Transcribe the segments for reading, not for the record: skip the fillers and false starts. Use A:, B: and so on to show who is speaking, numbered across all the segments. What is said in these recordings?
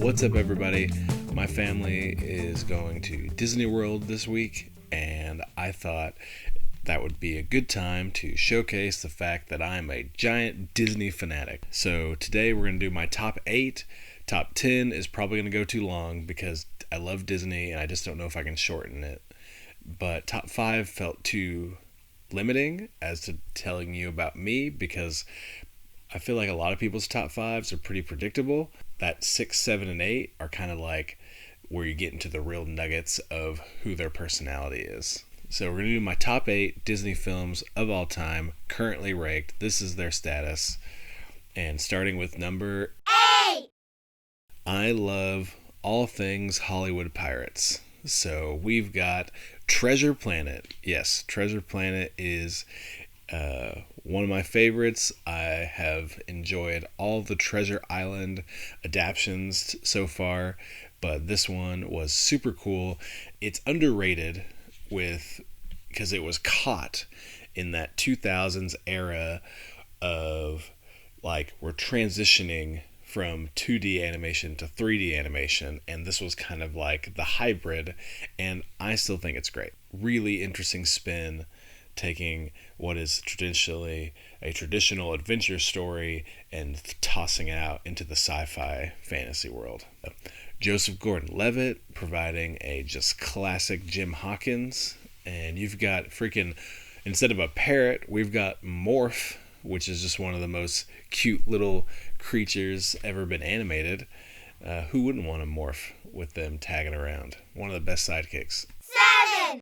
A: What's up, everybody? My family is going to Disney World this week, and I thought that would be a good time to showcase the fact that I'm a giant Disney fanatic. So today we're going to do my top 8. Top 10 is probably going to go too long because I love Disney and I just don't know if I can shorten it. But top 5 felt too limiting as to telling you about me because I feel like a lot of people's top 5s are pretty predictable. That 6, 7, and 8 are kind of like where you get into the real nuggets of who their personality is. So we're going to do my top 8 Disney films of all time, currently ranked. This is their status. And starting with number 8! I love all things Hollywood Pirates. So we've got Treasure Planet. Yes, Treasure Planet is one of my favorites. I have enjoyed all the Treasure Island adaptations so far, but this one was super cool. It's underrated because it was caught in that 2000s era of like we're transitioning from 2D animation to 3D animation, and this was kind of like the hybrid, and I still think it's great. Really interesting spin, taking what is traditionally a traditional adventure story and tossing it out into the sci-fi fantasy world. Joseph Gordon-Levitt providing a just classic Jim Hawkins, and you've got instead of a parrot, we've got Morph, which is just one of the most cute little creatures ever been animated. Who wouldn't want to morph with them tagging around? One of the best sidekicks. 7!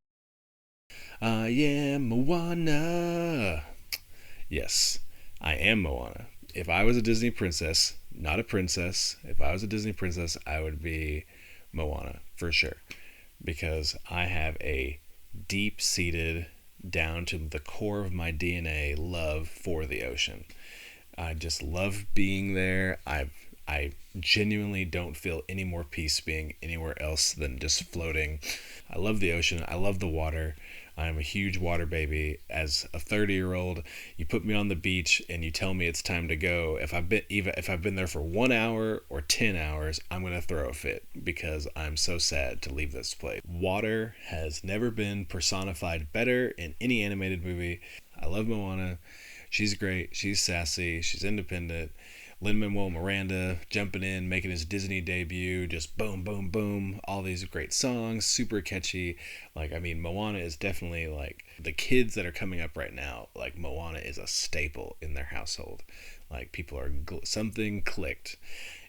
A: I am Moana. Yes, I am Moana. If I was a Disney princess, not a princess, if I was a Disney princess, I would be Moana, for sure. Because I have a deep-seated, down to the core of my DNA, love for the ocean. I just love being there. I genuinely don't feel any more peace being anywhere else than just floating. I love the ocean. I love the water. I'm a huge water baby. As a 30-year-old, you put me on the beach and you tell me it's time to go. If I've been there for 1 hour or 10 hours, I'm going to throw a fit because I'm so sad to leave this place. Water has never been personified better in any animated movie. I love Moana. She's great. She's sassy. She's independent. Lin-Manuel Miranda jumping in, making his Disney debut, just boom, boom, boom. All these great songs, super catchy. Moana is definitely like the kids that are coming up right now. Like Moana is a staple in their household. Like people are something clicked.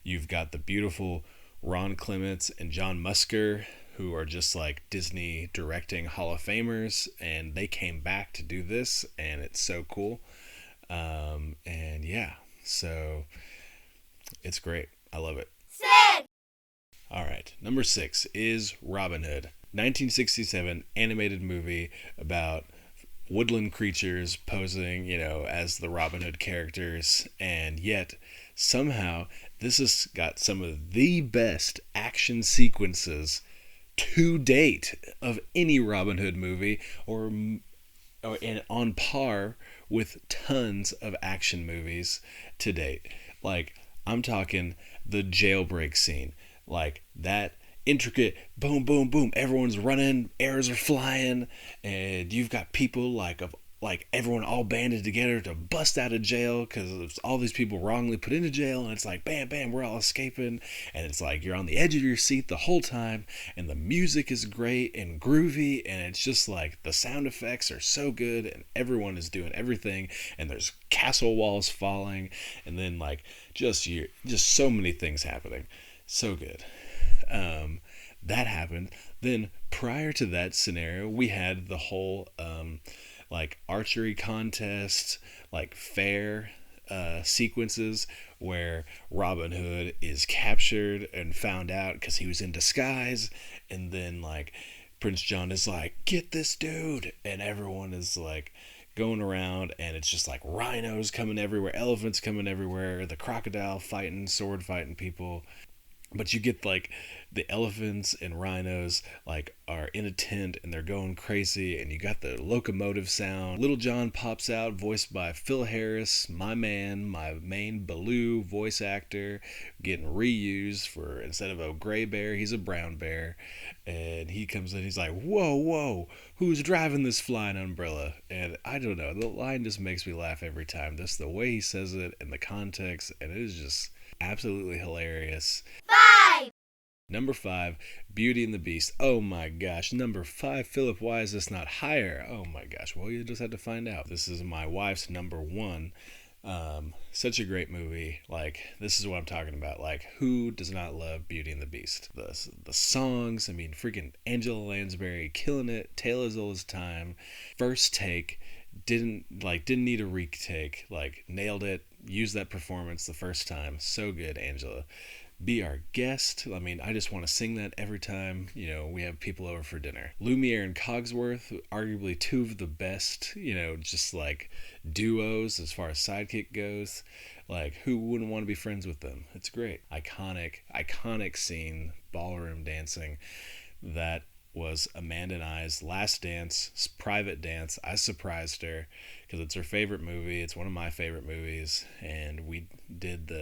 A: You've got the beautiful Ron Clements and John Musker, who are just like Disney directing Hall of Famers, and they came back to do this, and it's so cool. So it's great. I love it. 6! All right, number 6 is Robin Hood. 1967 animated movie about woodland creatures posing, as the Robin Hood characters, and yet somehow this has got some of the best action sequences to date of any Robin Hood movie, and on par with tons of action movies to date. Like, I'm talking the jailbreak scene. Like, that intricate boom, boom, boom. Everyone's running, arrows are flying, and you've got people like everyone all banded together to bust out of jail because all these people wrongly put into jail, and it's like bam, bam, we're all escaping, and it's like you're on the edge of your seat the whole time, and the music is great and groovy, and it's just like the sound effects are so good, and everyone is doing everything, and there's castle walls falling, and then like just so many things happening. So good. That happened. Then prior to that scenario, we had the whole archery contest, fair sequences where Robin Hood is captured and found out because he was in disguise, and then Prince John is like, get this dude, and everyone is going around, and it's just rhinos coming everywhere, elephants coming everywhere, the crocodile fighting, sword fighting people. But you get like the elephants and rhinos like are in a tent and they're going crazy, and you got the locomotive sound. Little John pops out, voiced by Phil Harris, my man, my main Baloo voice actor, getting reused for, instead of a gray bear, he's a brown bear. And he comes in, he's like, whoa, whoa, who's driving this flying umbrella? And I don't know, the line just makes me laugh every time. Just the way he says it and the context, and it is just absolutely hilarious. Number 5, Beauty and the Beast. Oh my gosh. Number 5, Philip, why is this not higher? Oh my gosh. Well, you just had to find out. This is my wife's number 1. Such a great movie. Like, this is what I'm talking about. Like, who does not love Beauty and the Beast? The songs, I mean, freaking Angela Lansbury killing it. Tale as Old as Time. First take. Didn't need a retake. Like, nailed it. Used that performance the first time. So good, Angela. Be Our Guest. I mean, I just want to sing that every time, we have people over for dinner. Lumiere and Cogsworth, arguably 2 of the best, just like duos as far as sidekick goes. Like, who wouldn't want to be friends with them? It's great. Iconic scene, ballroom dancing. That was Amanda and I's last dance, private dance. I surprised her because it's her favorite movie. It's one of my favorite movies, and we did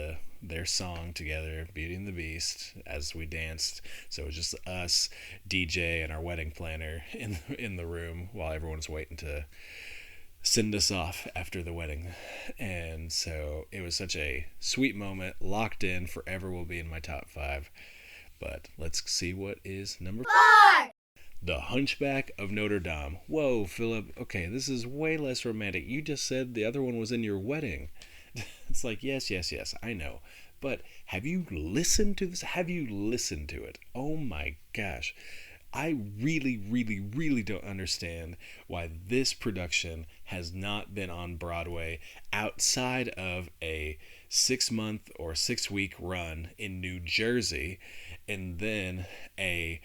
A: their song together, Beauty and the Beast, as we danced. So it was just us, DJ, and our wedding planner in the room while everyone's waiting to send us off after the wedding. And so it was such a sweet moment, locked in, forever will be in my top 5. But let's see what is number 4. The Hunchback of Notre Dame. Whoa, Philip. Okay, this is way less romantic. You just said the other one was in your wedding. It's like, yes, I know. But have you listened to this? Have you listened to it? Oh my gosh. I really, really, really don't understand why this production has not been on Broadway outside of a 6-month or 6-week run in New Jersey, and then a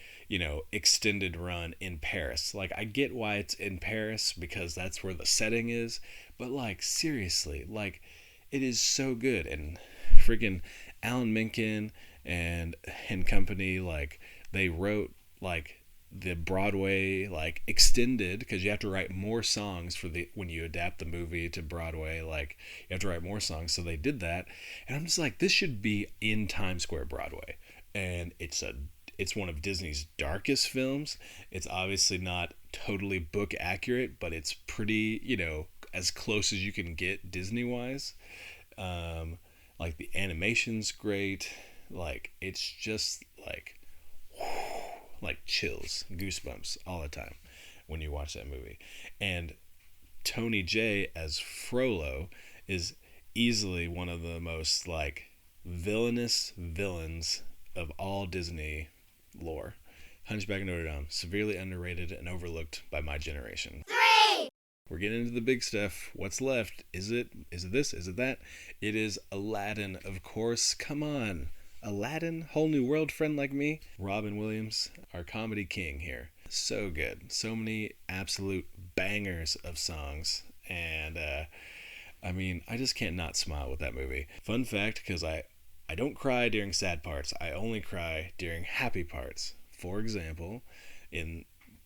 A: extended run in Paris. Like, I get why it's in Paris because that's where the setting is, but like, seriously, like, it is so good. And freaking Alan Menken and company, like, they wrote like the Broadway like extended, because you have to write more songs for when you adapt the movie to Broadway, like you have to write more songs, so they did that. And I'm just like, this should be in Times Square Broadway. And it's one of Disney's darkest films. It's obviously not totally book accurate, but it's pretty, as close as you can get Disney wise. Like, the animation's great. Like, it's just like chills, goosebumps all the time when you watch that movie. And Tony Jay as Frollo is easily one of the most like villainous villains of all Disney lore. Hunchback of Notre Dame, severely underrated and overlooked by my generation. 3! We're getting into the big stuff. What's left? Is it this? Is it that? It is Aladdin, of course. Come on. Aladdin, Whole New World, Friend Like Me. Robin Williams, our comedy king here. So good. So many absolute bangers of songs. And, I mean, I just can't not smile with that movie. Fun fact, because I don't cry during sad parts. I only cry during happy parts. For example, in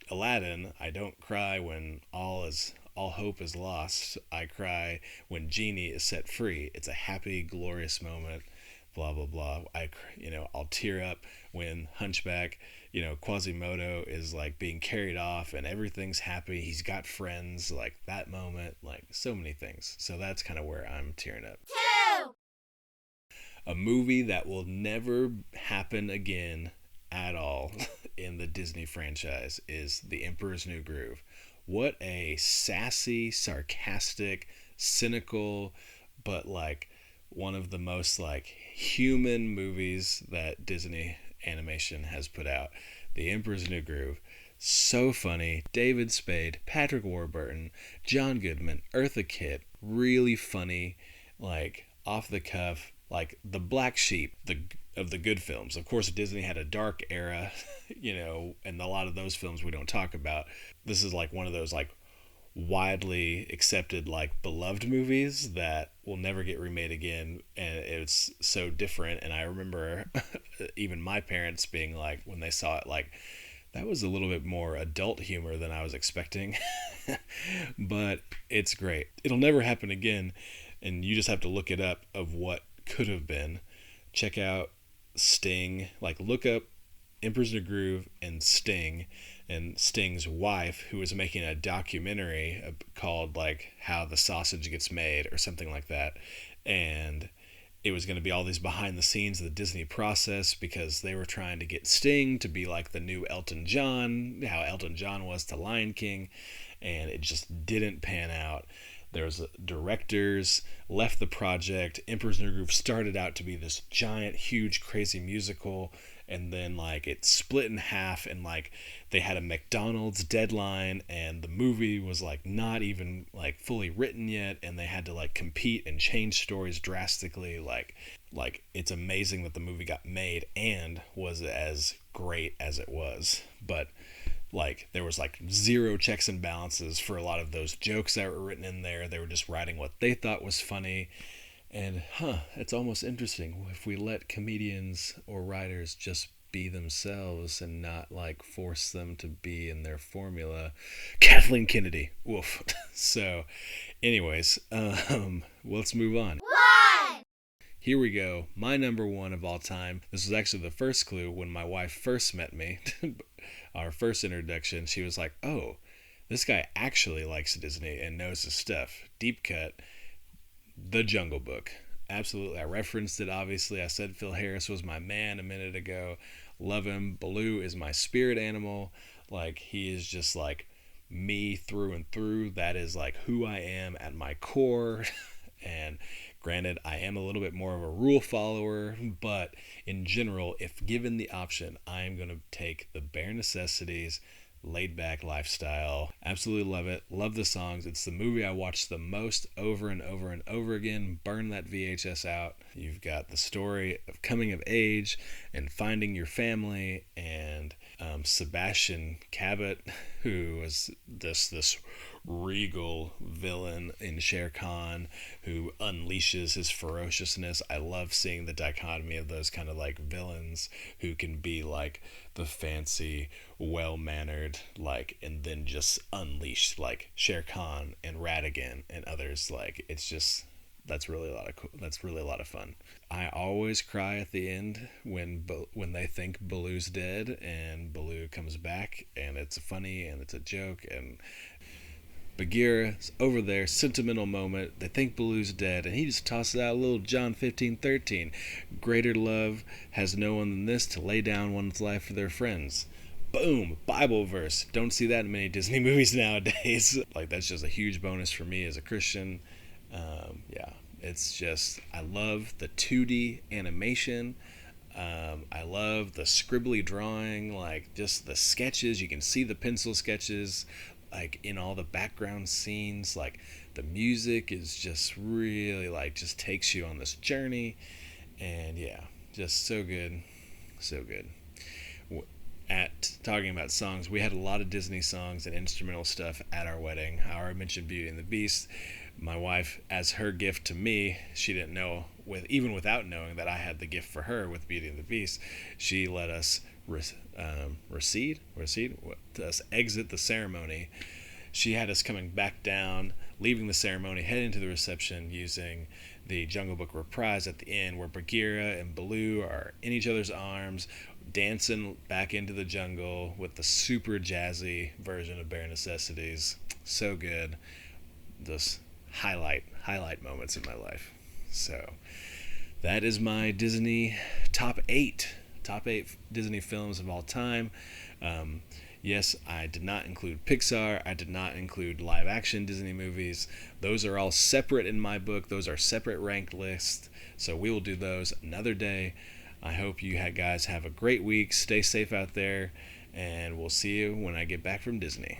A: Aladdin, I don't cry when all hope is lost. I cry when Genie is set free. It's a happy, glorious moment. Blah blah blah. I'll tear up when Hunchback, Quasimodo is like being carried off and everything's happy. He's got friends. Like, that moment. Like, so many things. So that's kind of where I'm tearing up. 2. A movie that will never happen again at all in the Disney franchise is The Emperor's New Groove. What a sassy, sarcastic, cynical, but like one of the most like human movies that Disney animation has put out. The Emperor's New Groove. So funny. David Spade, Patrick Warburton, John Goodman, Eartha Kitt. Really funny, like off the cuff, like the black sheep of the good films. Of course, Disney had a dark era, and a lot of those films we don't talk about. This is like one of those like widely accepted, like beloved movies that will never get remade again, and it's so different. And I remember even my parents being like, when they saw it, like, that was a little bit more adult humor than I was expecting. But it's great. It'll never happen again, and you just have to look it up of what could have been. Check out Sting, like look up Emperor's New Groove and Sting, and Sting's wife, who was making a documentary called like How the Sausage Gets Made or something like that. And it was going to be all these behind the scenes of the Disney process, because they were trying to get Sting to be like the new Elton John, how Elton John was to Lion King, and it just didn't pan out. There was directors left the project. Emperor's New Groove started out to be this giant, huge, crazy musical, and then like it split in half, and like they had a McDonald's deadline, and the movie was like not even like fully written yet, and they had to like compete and change stories drastically. Like it's amazing that the movie got made and was as great as it was. But like there was like zero checks and balances for a lot of those jokes that were written in there. They were just writing what they thought was funny. And it's almost interesting if we let comedians or writers just be themselves and not like force them to be in their formula. Kathleen Kennedy, woof. So anyways, let's move on. Here we go. My number one of all time. This was actually the first clue when my wife first met me. Our first introduction, she was like, oh, this guy actually likes Disney and knows his stuff. Deep cut. The Jungle Book. Absolutely. I referenced it, obviously. I said Phil Harris was my man a minute ago. Love him. Baloo is my spirit animal. Like, he is just like me through and through. That is like who I am at my core. And granted, I am a little bit more of a rule follower, but in general, if given the option, I am going to take the bare necessities, laid back lifestyle. Absolutely love it. Love the songs. It's the movie I watched the most over and over and over again. Burn that VHS out. You've got the story of coming of age and finding your family, and Sebastian Cabot, who was this regal villain in Shere Khan who unleashes his ferociousness. I love seeing the dichotomy of those kind of like villains who can be like the fancy, well-mannered, like, and then just unleash, like Shere Khan and Ratigan and others. Like, it's just, that's really a lot of fun. I always cry at the end when they think Baloo's dead and Baloo comes back, and it's funny and it's a joke, and Bagheera's over there, sentimental moment. They think Baloo's dead, and he just tosses out a little John 15:13. Greater love has no one than this, to lay down one's life for their friends. Boom! Bible verse. Don't see that in many Disney movies nowadays. Like, that's just a huge bonus for me as a Christian. Yeah, it's just, I love the 2D animation. I love the scribbly drawing, like just the sketches. You can see the pencil sketches like in all the background scenes. Like, the music is just really like just takes you on this journey, and yeah, just so good. At talking about songs, we had a lot of Disney songs and instrumental stuff at our wedding. I already mentioned Beauty and the Beast. My wife, as her gift to me, she didn't know, even without knowing that I had the gift for her with Beauty and the Beast, she let us exit the ceremony. She had us coming back down, leaving the ceremony, heading to the reception, using the Jungle Book reprise at the end, where Bagheera and Baloo are in each other's arms, dancing back into the jungle with the super jazzy version of Bare Necessities. So good. Just highlight moments in my life. So that is my Disney top eight Disney films of all time. Yes, I did not include Pixar. I did not include live action Disney movies. Those are all separate in my book. Those are separate ranked lists. So we will do those another day. I hope you guys have a great week. Stay safe out there, and we'll see you when I get back from Disney.